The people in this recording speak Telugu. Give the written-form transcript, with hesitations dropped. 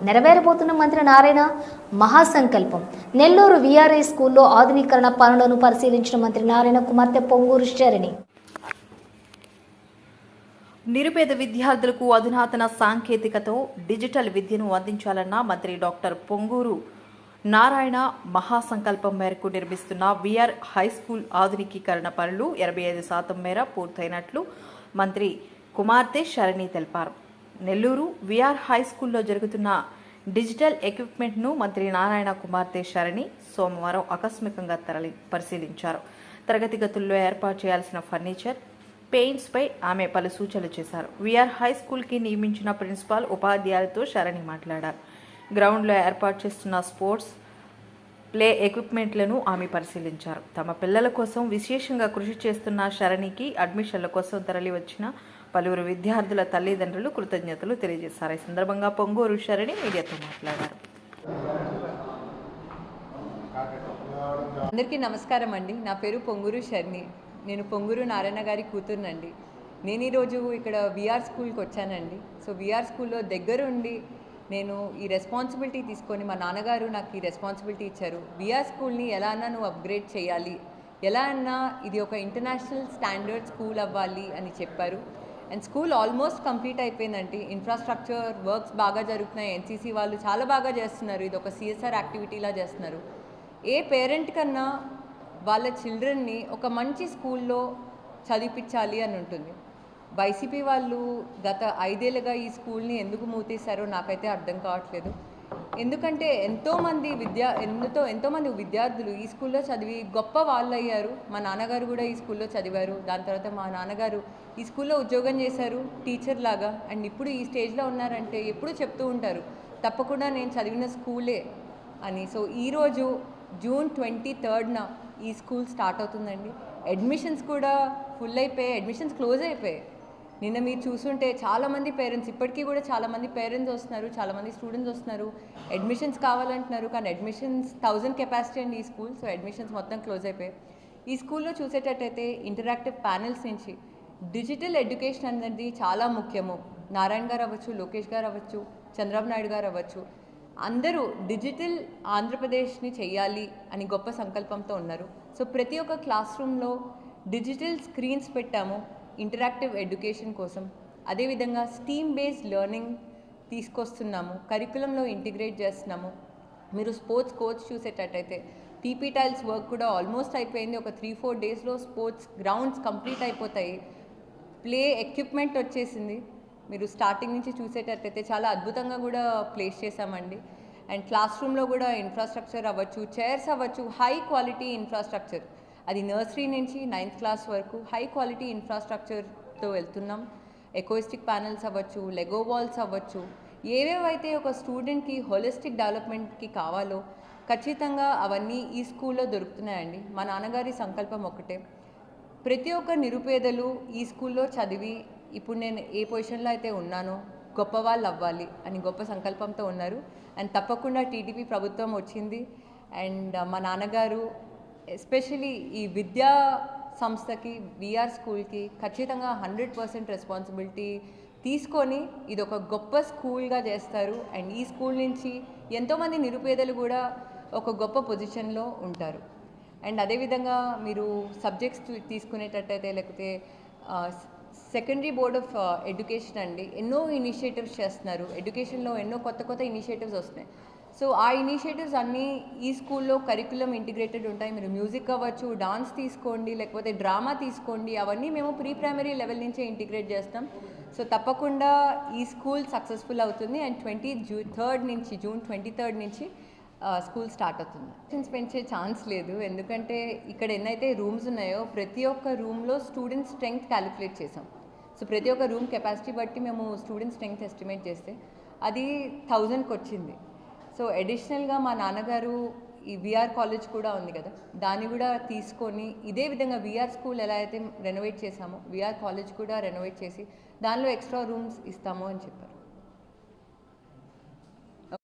నెరవేరబోతున్న మంత్రి నారాయణ మహాసంకల్పం. నెల్లూరు వీఆర్ఐ స్కూల్లో ఆధునీకరణ పనులను పరిశీలించిన మంత్రి నారాయణ కుమార్తె పొంగూరు శరణి. నిరుపేద విద్యార్థులకు అధునాతన సాంకేతికతో డిజిటల్ విద్యను అందించాలన్న మంత్రి డాక్టర్ పొంగూరు నారాయణ మహాసంకల్పం మేరకు నిర్మిస్తున్న వీఆర్ హైస్కూల్ ఆధునికీకరణ పనులు 85% మేర పూర్తయినట్లు మంత్రి కుమార్తె శరణి తెలిపారు. నెల్లూరు వీఆర్ హైస్కూల్లో జరుగుతున్న డిజిటల్ ఎక్విప్మెంట్ను మంత్రి నారాయణ కుమార్తె శరణి సోమవారం ఆకస్మికంగా పరిశీలించారు. తరగతి గదుల్లో ఏర్పాటు చేయాల్సిన ఫర్నిచర్, పెయింట్స్ పై ఆమె పలు సూచనలు చేశారు. వీఆర్ హైస్కూల్కి నియమించిన ప్రిన్సిపాల్, ఉపాధ్యాయులతో శరణి మాట్లాడారు. గ్రౌండ్లో ఏర్పాటు చేస్తున్న స్పోర్ట్స్ ప్లే ఎక్విప్మెంట్లను ఆమె పరిశీలించారు. తమ పిల్లల కోసం విశేషంగా కృషి చేస్తున్న శరణికి అడ్మిషన్ల కోసం తరలి వచ్చిన పలువురు విద్యార్థుల తల్లిదండ్రులు కృతజ్ఞతలు తెలియజేశారు. ఈ సందర్భంగా పొంగూరు శరణి మీడియాతో మాట్లాడారు. అందరికీ నమస్కారం అండి. నా పేరు పొంగూరు శరణి. నేను పొంగూరు నారాయణ గారి కూతురునండి. నేను ఈరోజు ఇక్కడ వీఆర్ స్కూల్కి వచ్చానండి. సో వీఆర్ స్కూల్లో దగ్గరుండి నేను ఈ రెస్పాన్సిబిలిటీ తీసుకొని, మా నాన్నగారు నాకు ఈ రెస్పాన్సిబిలిటీ ఇచ్చారు. వీఆర్ స్కూల్ని ఎలా అన్నా నువ్వు అప్గ్రేడ్ చేయాలి, ఎలా అన్నా ఇది ఒక ఇంటర్నేషనల్ స్టాండర్డ్ స్కూల్ అవ్వాలి అని చెప్పారు. అండ్ స్కూల్ ఆల్మోస్ట్ కంప్లీట్ అయిపోయిందండి. ఇన్ఫ్రాస్ట్రక్చర్ వర్క్స్ బాగా జరుగుతున్నాయి. ఎన్సీసీ వాళ్ళు చాలా బాగా చేస్తున్నారు. ఇది ఒక సిఎస్ఆర్ యాక్టివిటీలా చేస్తున్నారు. ఏ పేరెంట్ కన్నా వాళ్ళ చిల్డ్రన్ని ఒక మంచి స్కూల్లో చదివించాలి అని ఉంటుంది. వైసీపీ వాళ్ళు గత 5 ఏళ్ళుగా ఈ స్కూల్ని ఎందుకు మూతేశారో నాకైతే అర్థం కావట్లేదు. ఎందుకంటే ఎంతోమంది విద్యార్థులు ఈ స్కూల్లో చదివి గొప్ప వాళ్ళు అయ్యారు. మా నాన్నగారు కూడా ఈ స్కూల్లో చదివారు. దాని తర్వాత మా నాన్నగారు ఈ స్కూల్లో ఉద్యోగం చేశారు టీచర్ లాగా. అండ్ ఇప్పుడు ఈ స్టేజ్లో ఉన్నారంటే ఎప్పుడు చెప్తూ ఉంటారు, తప్పకుండా నేను చదివిన స్కూలే అని. సో ఈరోజు జూన్ 23న ఈ స్కూల్ స్టార్ట్ అవుతుందండి. అడ్మిషన్స్ కూడా ఫుల్ అయిపోయాయి, అడ్మిషన్స్ క్లోజ్ అయిపోయాయి. నిన్న మీరు చూసుంటే చాలామంది పేరెంట్స్, ఇప్పటికీ కూడా చాలామంది పేరెంట్స్ వస్తున్నారు, చాలామంది స్టూడెంట్స్ వస్తున్నారు, అడ్మిషన్స్ కావాలంటున్నారు. కానీ అడ్మిషన్స్ 1000 కెపాసిటీ అండి ఈ స్కూల్. సో అడ్మిషన్స్ మొత్తం క్లోజ్ అయిపోయాయి. ఈ స్కూల్లో చూసేటట్టయితే ఇంటరాక్టివ్ ప్యానెల్స్ నుంచి డిజిటల్ ఎడ్యుకేషన్ అనేది చాలా ముఖ్యము. నారాయణ గారు అవ్వచ్చు, లోకేష్ గారు అవ్వచ్చు, చంద్రబాబు నాయుడు గారు అవ్వచ్చు, అందరూ డిజిటల్ ఆంధ్రప్రదేశ్ని చేయాలి అని గొప్ప సంకల్పంతో ఉన్నారు. సో ప్రతి ఒక్క క్లాస్ రూమ్లో డిజిటల్ స్క్రీన్స్ పెట్టాము ఇంటరాక్టివ్ ఎడ్యుకేషన్ కోసం. అదేవిధంగా స్టీమ్ బేస్డ్ లెర్నింగ్ తీసుకొస్తున్నాము, కరికులంలో ఇంటిగ్రేట్ చేస్తున్నాము. మీరు స్పోర్ట్స్ కోచ్ చూసేటట్టయితే పీపీ టైల్స్ వర్క్ కూడా ఆల్మోస్ట్ అయిపోయింది. ఒక 3-4 డేస్లో స్పోర్ట్స్ గ్రౌండ్స్ కంప్లీట్ అయిపోతాయి. ప్లే ఎక్విప్మెంట్ వచ్చేసింది. మీరు స్టార్టింగ్ నుంచి చూసేటట్టయితే చాలా అద్భుతంగా కూడా ప్లేస్ చేశామండి. అండ్ క్లాస్ రూమ్లో కూడా ఇన్ఫ్రాస్ట్రక్చర్ అవ్వచ్చు, చైర్స్ అవ్వచ్చు, హై క్వాలిటీ ఇన్ఫ్రాస్ట్రక్చర్, అది నర్సరీ నుంచి 9th క్లాస్ వరకు హై క్వాలిటీ ఇన్ఫ్రాస్ట్రక్చర్తో వెళ్తున్నాం. ఎకోయిస్టిక్ ప్యానెల్స్ అవ్వచ్చు, లెగో వాల్స్ అవ్వచ్చు, ఏవేవైతే ఒక స్టూడెంట్కి హోలిస్టిక్ డెవలప్మెంట్కి కావాలో ఖచ్చితంగా అవన్నీ ఈ స్కూల్లో దొరుకుతున్నాయండి. మా నాన్నగారి సంకల్పం ఒకటే, ప్రతి ఒక్క నిరుపేదలు ఈ స్కూల్లో చదివి ఇప్పుడు నేను ఏ పొజిషన్లో అయితే ఉన్నానో గొప్ప వాళ్ళు అవ్వాలి అని గొప్ప సంకల్పంతో ఉన్నారు. అండ్ తప్పకుండా టీడీపీ ప్రభుత్వం వచ్చింది. అండ్ మా నాన్నగారు ఎస్పెషలీ ఈ విద్యా సంస్థకి, వీఆర్ స్కూల్కి ఖచ్చితంగా 100% రెస్పాన్సిబిలిటీ తీసుకొని ఇది ఒక గొప్ప స్కూల్గా చేస్తారు. అండ్ ఈ స్కూల్ నుంచి ఎంతోమంది నిరుపేదలు కూడా ఒక గొప్ప పొజిషన్లో ఉంటారు. అండ్ అదేవిధంగా మీరు సబ్జెక్ట్స్ తీసుకునేటట్టయితే, లేకపోతే సెకండరీ బోర్డ్ ఆఫ్ ఎడ్యుకేషన్ అండి ఎన్నో ఇనిషియేటివ్స్ చేస్తున్నారు. ఎడ్యుకేషన్లో ఎన్నో కొత్త ఇనిషియేటివ్స్ వస్తున్నాయి. సో ఆ ఇనిషియేటివ్స్ అన్నీ ఈ స్కూల్లో కరికులం ఇంటిగ్రేటెడ్ ఉంటాయి. మీరు మ్యూజిక్ అవ్వచ్చు, డాన్స్ తీసుకోండి, లేకపోతే డ్రామా తీసుకోండి, అవన్నీ మేము ప్రీ ప్రైమరీ లెవెల్ నుంచే ఇంటిగ్రేట్ చేస్తాం. సో తప్పకుండా ఈ స్కూల్ సక్సెస్ఫుల్ అవుతుంది. అండ్ జూన్ 23rd నుంచి స్కూల్ స్టార్ట్ అవుతుంది. స్టూడెంట్స్ పెంచే ఛాన్స్ లేదు, ఎందుకంటే ఇక్కడ ఎన్నైతే రూమ్స్ ఉన్నాయో ప్రతి ఒక్క రూమ్లో స్టూడెంట్ స్ట్రెంగ్త్ క్యాలిక్యులేట్ చేసాం. సో ప్రతి ఒక్క రూమ్ కెపాసిటీ బట్టి మేము స్టూడెంట్ స్ట్రెంగ్త్ ఎస్టిమేట్ చేస్తే అది 1000కి వచ్చింది. సో అడిషనల్గా మా నాన్నగారు ఈ వీఆర్ కాలేజ్ కూడా ఉంది కదా, దాన్ని కూడా తీసుకొని ఇదే విధంగా వీఆర్ స్కూల్ ఎలా అయితే రెనోవేట్ చేసామో వీఆర్ కాలేజ్ కూడా రెనోవేట్ చేసి దానిలో ఎక్స్ట్రా రూమ్స్ ఇస్తాము అని చెప్పారు.